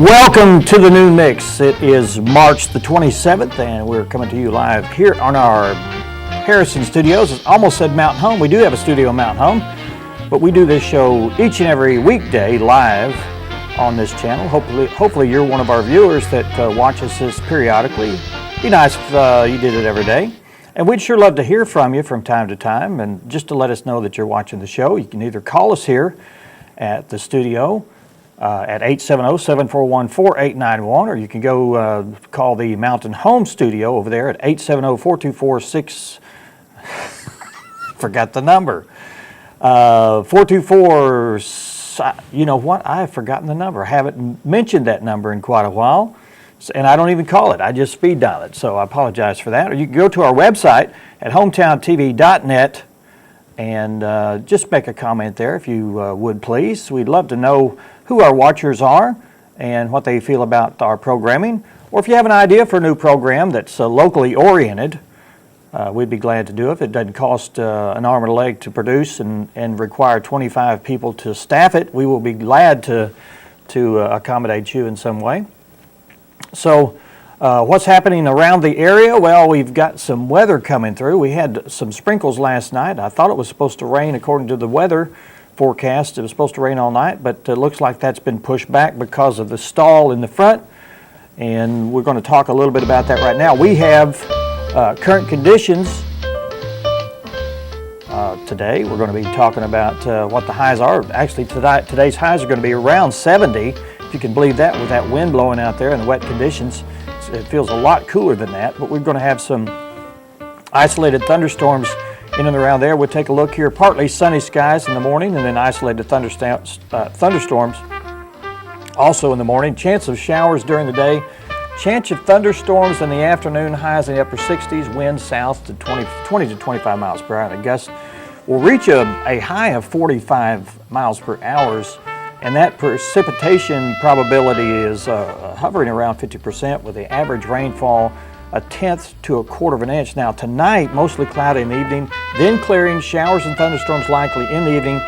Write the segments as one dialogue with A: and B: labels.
A: Welcome to the Noon Mix. It is March the 27th, and we're coming to you live here on our Harrison studios. I almost said Mountain Home. We do have a studio in Mountain Home, but we do this show each and every weekday live on this channel. Hopefully you're one of our viewers that watches this periodically. It'd be nice if you did it every day. And we'd sure love to hear from you from time to time, and just to let us know that you're watching the show, you can either call us here at the studio at 870-741-4891, or you can go call the Mountain Home Studio over there at 870-424-6... forgot the number. 424... You know what? I have forgotten the number. I haven't mentioned that number in quite a while, and I don't even call it. I just speed dial it, so I apologize for that. Or you can go to our website at hometowntv.net and just make a comment there if you would, please. We'd love to know who our watchers are and what they feel about our programming. Or if you have an idea for a new program that's locally oriented, we'd be glad to do it. If it doesn't cost an arm and a leg to produce and require 25 people to staff it, we will be glad to accommodate you in some way. So what's happening around the area? Well, we've got some weather coming through. We had some sprinkles last night. I thought it was supposed to rain according to the weather forecast. It was supposed to rain all night, but it looks like that's been pushed back because of the stall in the front. And we're going to talk a little bit about that right now. We have current conditions today. We're going to be talking about what the highs are. Actually, today's highs are going to be around 70, if you can believe that, with that wind blowing out there and the wet conditions. It feels a lot cooler than that, but we're going to have some isolated thunderstorms in and around there. We'll take a look here. Partly sunny skies in the morning, and then isolated thunderstorms also in the morning. Chance of showers during the day. Chance of thunderstorms in the afternoon. Highs in the upper 60s. Winds south to 20 to 25 miles per hour. The gusts will reach a high of 45 miles per hour, and that precipitation probability is hovering around 50%, with the average rainfall 1/10 to 1/4 of an inch. Now tonight, mostly cloudy in the evening, then clearing, showers and thunderstorms likely in the evening,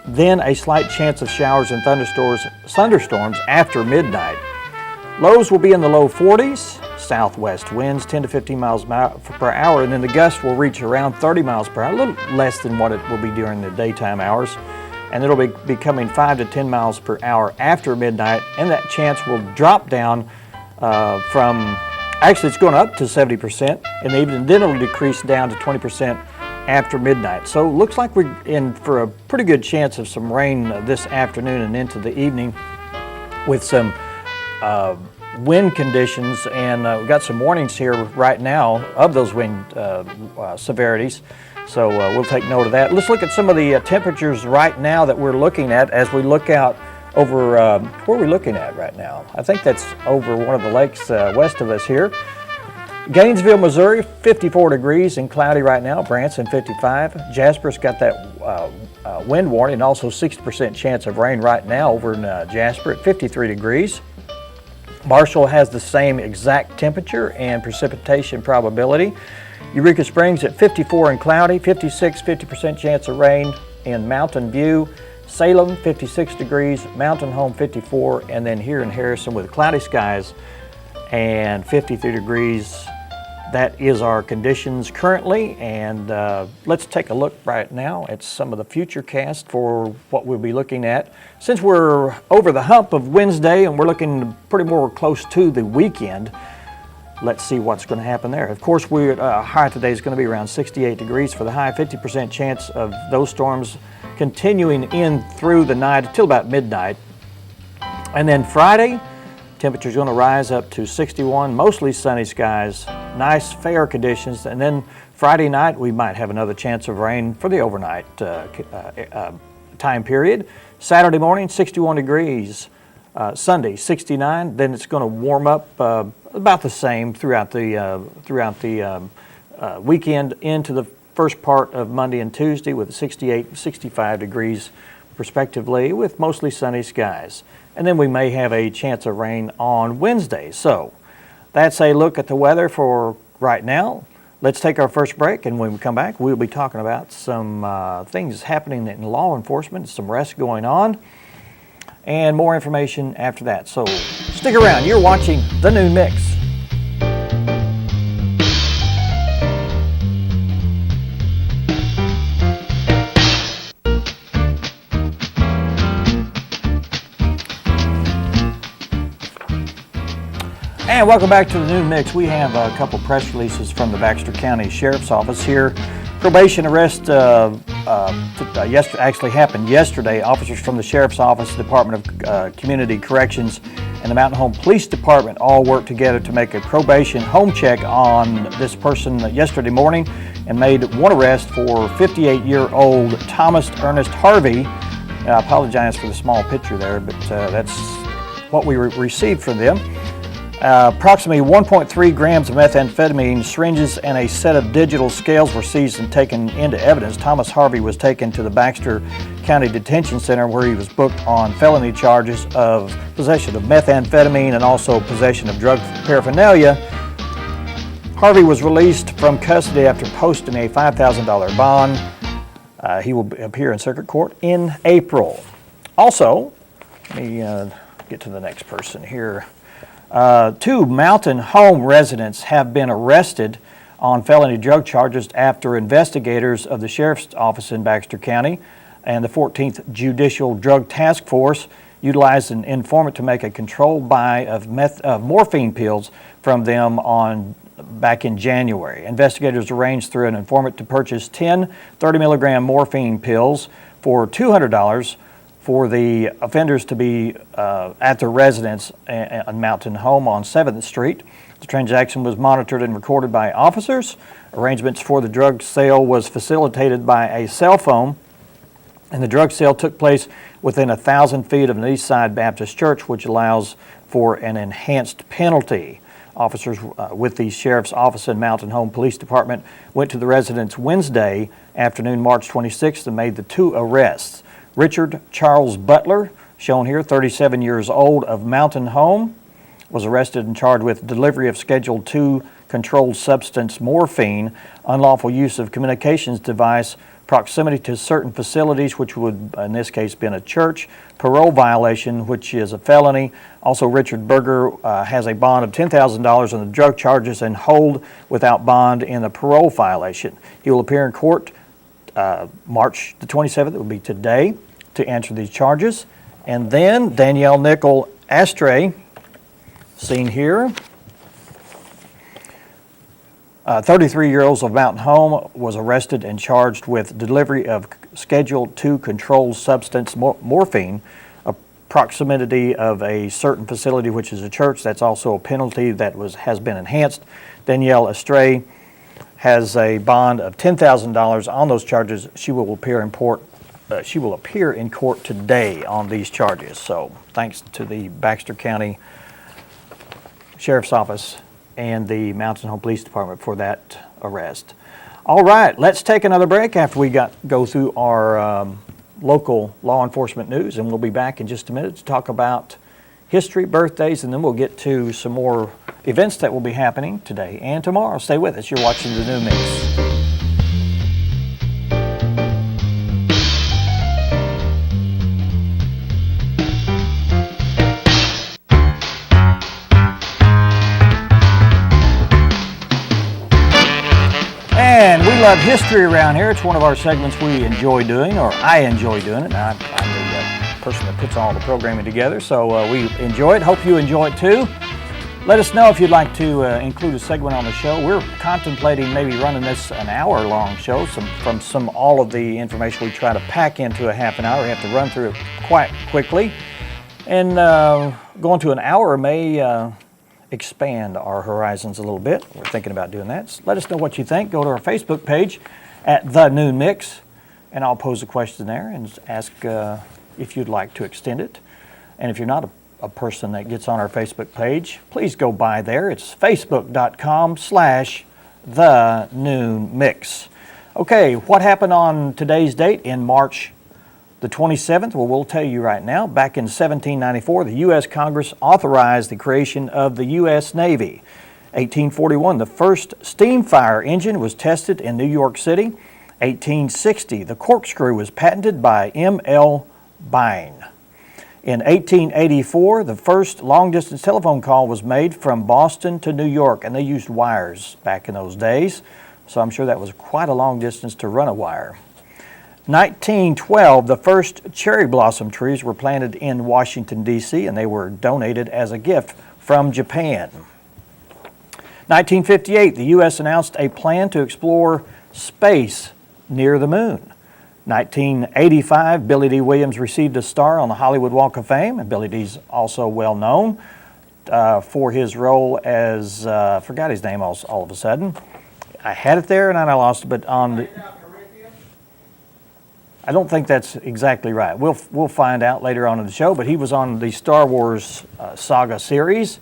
A: then a slight chance of showers and thunderstorms after midnight. Lows will be in the low 40s, southwest winds 10 to 15 miles per hour, and then the gust will reach around 30 miles per hour, a little less than what it will be during the daytime hours. And it'll be becoming 5 to 10 miles per hour after midnight, and that chance will drop down actually it's going up to 70% in the evening, then it'll decrease down to 20% after midnight. So looks like we're in for a pretty good chance of some rain this afternoon and into the evening, with some wind conditions, and we've got some warnings here right now of those wind severities. So we'll take note of that. Let's look at some of the temperatures right now that we're looking at as we look out over, where are we looking at right now? I think that's over one of the lakes west of us here. Gainesville, Missouri, 54 degrees and cloudy right now. Branson, 55. Jasper's got that wind warning, also 60% chance of rain right now over in Jasper at 53 degrees. Marshall has the same exact temperature and precipitation probability. Eureka Springs at 54 and cloudy, 56, 50% chance of rain in Mountain View. Salem, 56 degrees, Mountain Home, 54, and then here in Harrison with cloudy skies and 53 degrees. That is our conditions currently, and let's take a look right now at some of the future cast for what we'll be looking at. Since we're over the hump of Wednesday and we're looking pretty more close to the weekend, let's see what's going to happen there. Of course, high today is going to be around 68 degrees for the high, 50% chance of those storms continuing in through the night until about midnight. And then Friday, temperature's going to rise up to 61, mostly sunny skies, nice fair conditions. And then Friday night, we might have another chance of rain for the overnight time period. Saturday morning, 61 degrees. Sunday, 69. Then it's going to warm up about the same throughout the weekend into the first part of Monday and Tuesday, with 68 and 65 degrees respectively, with mostly sunny skies. And then we may have a chance of rain on Wednesday. So that's a look at the weather for right now. Let's take our first break, and when we come back, we'll be talking about some things happening in law enforcement, some arrests going on. and more information after that. So stick around. You're watching The Noon Mix. And welcome back to The Noon Mix. We have a couple press releases from the Baxter County Sheriff's Office here. Probation arrest actually happened yesterday. Officers from the Sheriff's Office, Department of Community Corrections, and the Mountain Home Police Department all worked together to make a probation home check on this person yesterday morning and made one arrest for 58-year-old Thomas Ernest Harvey. I apologize for the small picture there, but that's what we received from them. Approximately 1.3 grams of methamphetamine, syringes, and a set of digital scales were seized and taken into evidence. Thomas Harvey was taken to the Baxter County Detention Center where he was booked on felony charges of possession of methamphetamine and also possession of drug paraphernalia. Harvey was released from custody after posting a $5,000 bond. He will appear in circuit court in April. Also, let me get to the next person here. 2 Mountain Home residents have been arrested on felony drug charges after investigators of the Sheriff's Office in Baxter County and the 14th Judicial Drug Task Force utilized an informant to make a controlled buy of morphine pills from them back in January. Investigators arranged through an informant to purchase 10 30-milligram morphine pills for $200 for the offenders to be at their residence on Mountain Home on 7th Street. The transaction was monitored and recorded by officers. Arrangements for the drug sale was facilitated by a cell phone, and the drug sale took place within 1,000 feet of an Eastside Baptist Church, which allows for an enhanced penalty. Officers with the Sheriff's Office and Mountain Home Police Department went to the residence Wednesday afternoon, March 26th, and made the 2 arrests. Richard Charles Butler, shown here, 37 years old, of Mountain Home, was arrested and charged with delivery of Schedule II controlled substance morphine, unlawful use of communications device, proximity to certain facilities, which would in this case been a church, parole violation, which is a felony. Also, Richard Berger has a bond of $10,000 on the drug charges and hold without bond in the parole violation. He will appear in court March the 27th, it will be today, to answer these charges. And then Danielle Nickel Astray, seen here, 33-year-old of Mountain Home, was arrested and charged with delivery of Schedule II controlled substance morphine, a proximity of a certain facility, which is a church. That's also a penalty that has been enhanced. Danielle Astray has a bond of $10,000 on those charges. She will appear in court today on these charges. So thanks to the Baxter County Sheriff's Office and the Mountain Home Police Department for that arrest. All right, let's take another break after we go through our local law enforcement news, and we'll be back in just a minute to talk about history, birthdays, and then we'll get to some more events that will be happening today and tomorrow. Stay with us. You're watching The Noon Mix. And we love history around here. It's one of our segments we enjoy doing, or I enjoy doing it. I'm the person that puts all the programming together, so we enjoy it. Hope you enjoy it too. Let us know if you'd like to include a segment on the show. We're contemplating maybe running this an hour-long show. All of the information we try to pack into a half an hour. We have to run through it quite quickly. And going to an hour may expand our horizons a little bit. We're thinking about doing that. So let us know what you think. Go to our Facebook page at The Noon Mix, and I'll pose a question there and ask if you'd like to extend it. And if you're not a person that gets on our Facebook page, please go by there. It's facebook.com/The Noon Mix. Okay, what happened on today's date in March the 27th? Well, we'll tell you right now. Back in 1794, the U.S. Congress authorized the creation of the U.S. Navy. 1841, the first steam fire engine was tested in New York City. 1860, the corkscrew was patented by M.L. Bain. In 1884, the first long-distance telephone call was made from Boston to New York, and they used wires back in those days, so I'm sure that was quite a long distance to run a wire. 1912, the first cherry blossom trees were planted in Washington, D.C., and they were donated as a gift from Japan. 1958, the U.S. announced a plan to explore space near the moon. 1985, Billy D. Williams received a star on the Hollywood Walk of Fame, and Billy D's also well known for his role as, forgot his name all of a sudden. I had it there and I lost it, but on the... I don't think that's exactly right. We'll find out later on in the show, but he was on the Star Wars saga series.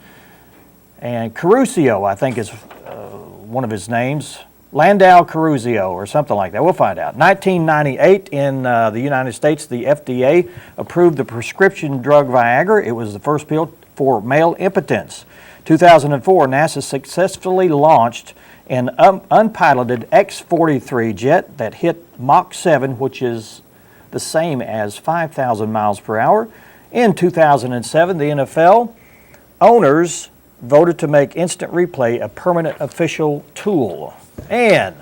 A: And Caruso, I think is one of his names. Landau Caruso or something like that. We'll find out. 1998 in the United States, the FDA approved the prescription drug Viagra. It was the first pill for male impotence. 2004, NASA successfully launched an unpiloted X-43 jet that hit Mach 7, which is the same as 5,000 miles per hour. In 2007, the NFL owners voted to make instant replay a permanent official tool. And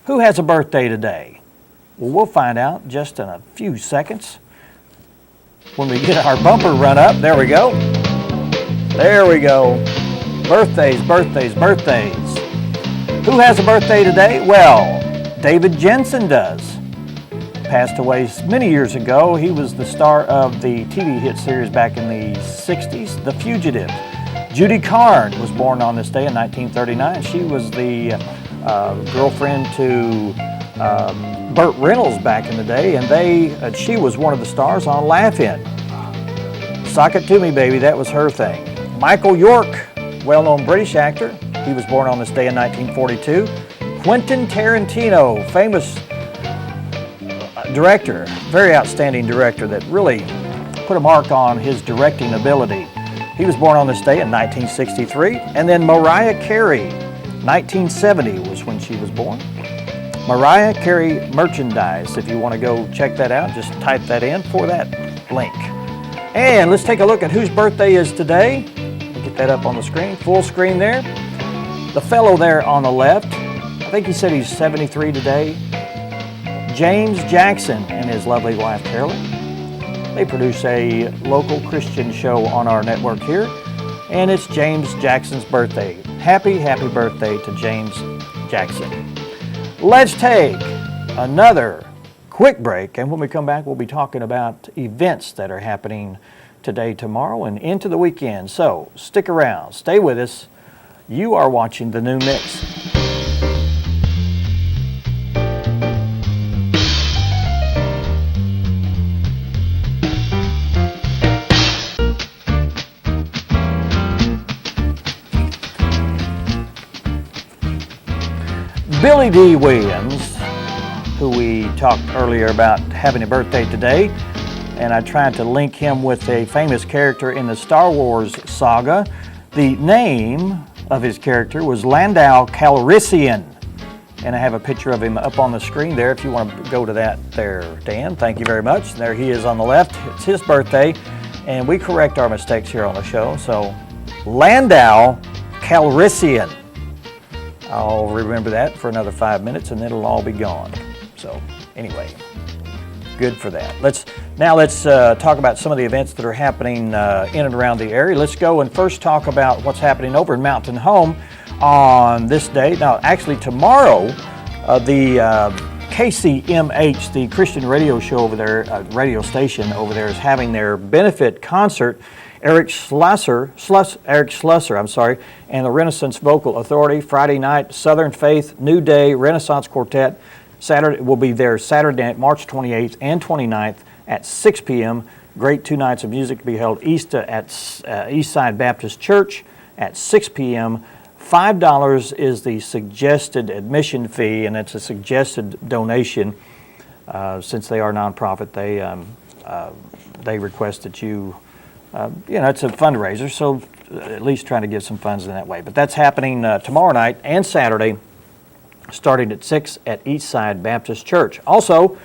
A: who has a birthday today? Well, we'll find out just in a few seconds when we get our bumper run up. There we go. There we go. Birthdays, birthdays, birthdays. Who has a birthday today? Well, David Jensen does. Passed away many years ago. He was the star of the TV hit series back in the 60s, The Fugitive. Judy Carne was born on this day in 1939. She was the girlfriend to Burt Reynolds back in the day, and she was one of the stars on Laugh-In. Sock It To Me, Baby, that was her thing. Michael York, well-known British actor. He was born on this day in 1942. Quentin Tarantino, famous director, very outstanding director that really put a mark on his directing ability. He was born on this day in 1963. And then Mariah Carey, 1970 was when she was born. Mariah Carey merchandise. If you want to go check that out, just type that in for that link. And let's take a look at whose birthday is today. We'll get that up on the screen, full screen there. The fellow there on the left, I think he said he's 73 today. James Jackson and his lovely wife Carolyn. They produce a local Christian show on our network here, and it's James Jackson's birthday. Happy, happy birthday to James Jackson. Let's take another quick break, and when we come back, we'll be talking about events that are happening today, tomorrow, and into the weekend. So stick around, stay with us. You are watching The New Mix. Billy D. Williams, who we talked earlier about having a birthday today, and I tried to link him with a famous character in the Star Wars saga. The name of his character was Landau Calrissian, and I have a picture of him up on the screen there if you want to go to that there, Dan. Thank you very much. There he is on the left. It's his birthday, and we correct our mistakes here on the show. So, Landau Calrissian. I'll remember that for another 5 minutes and then it'll all be gone. So anyway, good for that. Let's talk about some of the events that are happening in and around the area. Let's go and first talk about what's happening over in Mountain Home on this day. Now, actually tomorrow, the KCMH, the Christian radio show over there, radio station over there, is having their benefit concert. Eric Slusser, and the Renaissance Vocal Authority. Friday night, Southern Faith, New Day, Renaissance Quartet. Saturday will be there Saturday night, March 28th and 29th at 6 p.m. Great 2 nights of music to be held east at Eastside Baptist Church at 6 p.m. $5 is the suggested admission fee, and it's a suggested donation. Since they are nonprofit, they request that you. It's a fundraiser, so at least trying to give some funds in that way. But that's happening tomorrow night and Saturday, starting at 6 at Eastside Baptist Church. Also,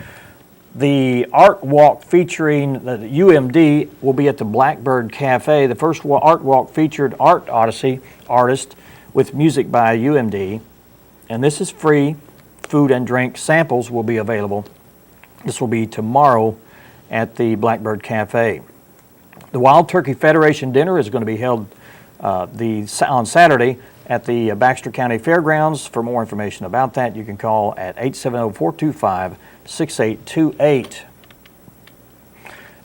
A: The art walk featuring the UMD will be at the Blackbird Cafe. The first art walk featured Art Odyssey artist with music by UMD. And this is free. Food and drink samples will be available. This will be tomorrow at the Blackbird Cafe. The Wild Turkey Federation dinner is going to be held on Saturday at the Baxter County Fairgrounds. For more information about that, you can call at 870-425-6828.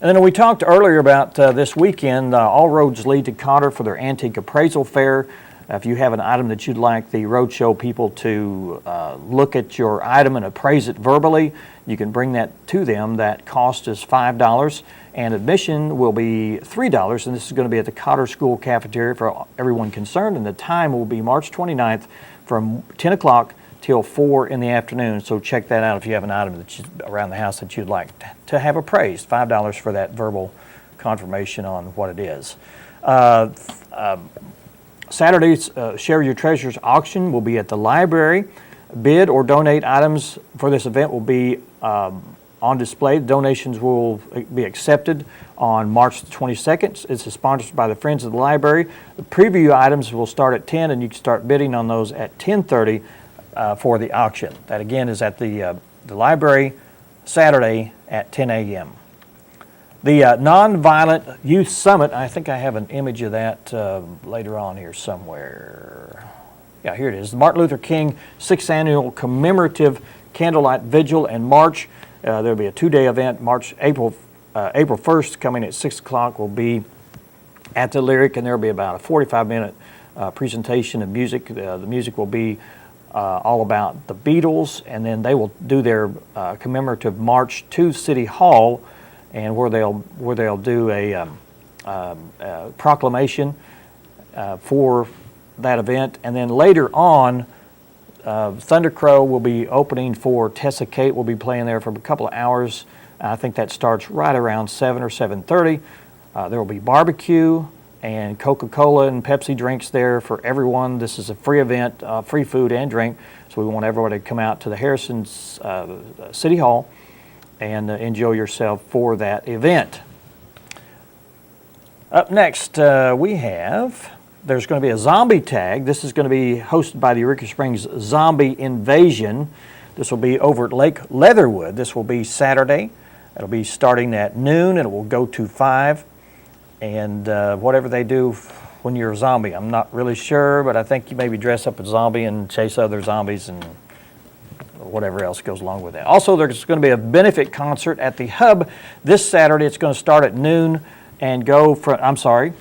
A: And then we talked earlier about this weekend, all roads lead to Cotter for their Antique Appraisal Fair. If you have an item that you'd like the roadshow people to look at your item and appraise it verbally, you can bring that to them. That cost is $5, and admission will be $3, and this is going to be at the Cotter School Cafeteria for everyone concerned, and the time will be March 29th from 10 o'clock till 4 in the afternoon. So check that out if you have an item that around the house that you'd like to have appraised. $5 for that verbal confirmation on what it is. Saturday's Share Your Treasures auction will be at the library. Bid or donate items for this event will be on display. Donations will be accepted on March the 22nd. It's sponsored by the Friends of the Library. The preview items will start at 10, and you can start bidding on those at 10:30 for the auction. That again is at the library Saturday at 10 a.m. The Nonviolent Youth Summit, I think I have an image of that later on here somewhere. Yeah, here it is. The Martin Luther King 6th Annual Commemorative Candlelight Vigil and March. There will be a two-day event. April 1st, coming at 6 o'clock, will be at the Lyric, and there will be about a 45-minute presentation of music. The music will be all about the Beatles, and then they will do their commemorative march to City Hall, and where they'll do a proclamation for that event. And then later on, Thunder Crow will be opening for Tessa Kate. Will be playing there for a couple of hours. I think that starts right around 7 or 7:30. There will be barbecue and Coca-Cola and Pepsi drinks there for everyone. This is a free event, free food and drink. So we want everybody to come out to the Harrison's City Hall and enjoy yourself for that event. Up next, there's going to be a zombie tag. This is going to be hosted by the Eureka Springs Zombie Invasion. This will be over at Lake Leatherwood. This will be Saturday. It'll be starting at noon, and it will go to 5. And whatever they do when you're a zombie, I'm not really sure, but I think you maybe dress up as a zombie and chase other zombies and whatever else goes along with that. Also, there's going to be a benefit concert at the Hub this Saturday. It's going to start at noon and go from, I'm sorry,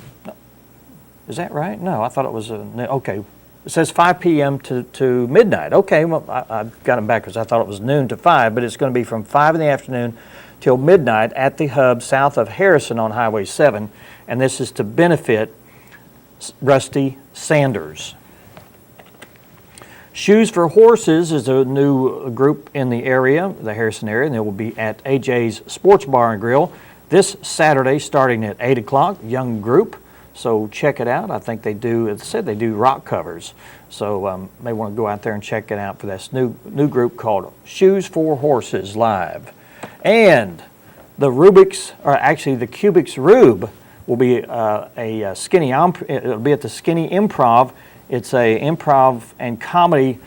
A: is that right? No, I thought it was, okay. It says 5 p.m. to midnight. Okay, well, I got them backwards. I thought it was noon to 5, but it's going to be from 5 in the afternoon till midnight at the Hub south of Harrison on Highway 7, and this is to benefit Rusty Sanders. Shoes for Horses is a new group in the area, the Harrison area, and they will be at AJ's Sports Bar and Grill this Saturday starting at 8 o'clock, young group, so check it out. I think they do, as I said, they do rock covers, so may want to go out there and check it out for this new group called Shoes for Horses Live. And the Cubics Rube will be it'll be at the Skinny Improv. It's a improv and comedy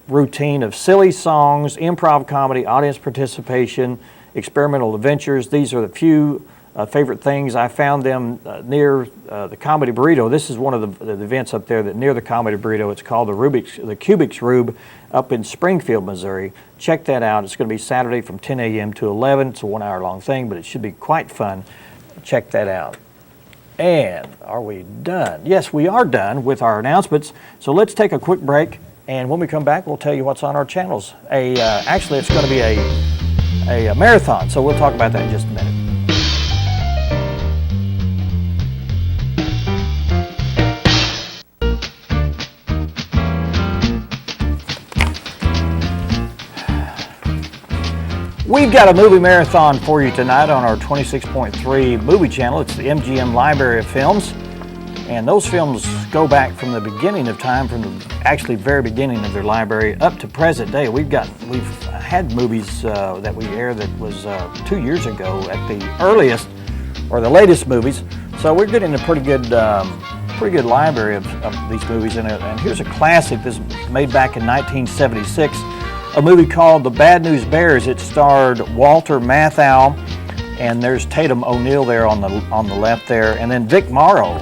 A: routine of silly songs, improv comedy, audience participation, experimental adventures. These are the few favorite things. I found them near the Comedy Burrito. This is one of the events up there that near the Comedy Burrito. It's called the Cubics Rube up in Springfield, Missouri. Check that out. It's going to be Saturday from 10 a.m. to 11. It's a 1 hour long thing, but it should be quite fun. Check that out. And are we done? Yes, we are done with our announcements. So let's take a quick break, and when we come back, we'll tell you what's on our channels. Actually, it's going to be a marathon, so we'll talk about that in just a minute. We've got a movie marathon for you tonight on our 26.3 movie channel. It's the MGM Library of Films. And those films go back from the beginning of time, from the actually very beginning of their library up to present day. We've had movies that we aired that was 2 years ago at the earliest, or the latest movies. So we're getting a pretty good library of these movies. And here's a classic. This was made back in 1976, a movie called The Bad News Bears. It starred Walter Matthau, and there's Tatum O'Neal there on the left there, and then Vic Morrow,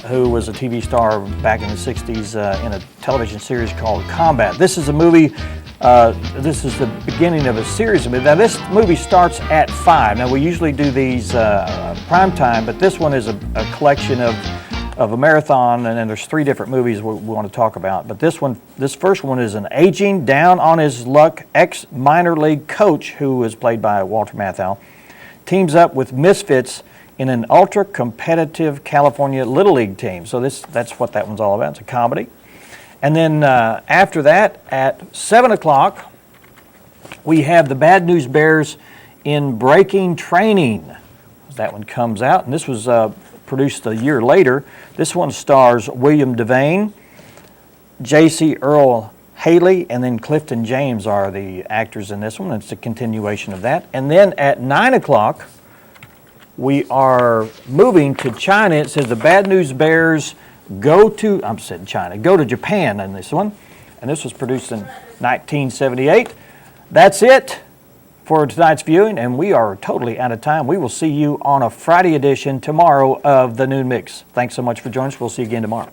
A: who was a TV star back in the 60s in a television series called Combat. This is a movie, this is the beginning of a series of movies. Now this movie starts at 5. Now we usually do these prime time, but this one is a collection of a marathon, and then there's 3 different movies we want to talk about. But this first one is an aging, down on his luck ex-minor league coach, who is played by Walter Matthau, teams up with misfits in an ultra-competitive California Little League team. So that's what that one's all about. It's a comedy. And then after that, at 7 o'clock, we have The Bad News Bears in Breaking Training. That one comes out, and this was produced a year later. This one stars William Devane, J.C. Earl Haley, and then Clifton James are the actors in this one. It's a continuation of that. And then at 9 o'clock, we are moving to China. It says The Bad News Bears go to Japan in this one. And this was produced in 1978. That's it for tonight's viewing, and we are totally out of time. We will see you on a Friday edition tomorrow of the Noon Mix. Thanks so much for joining us. We'll see you again tomorrow.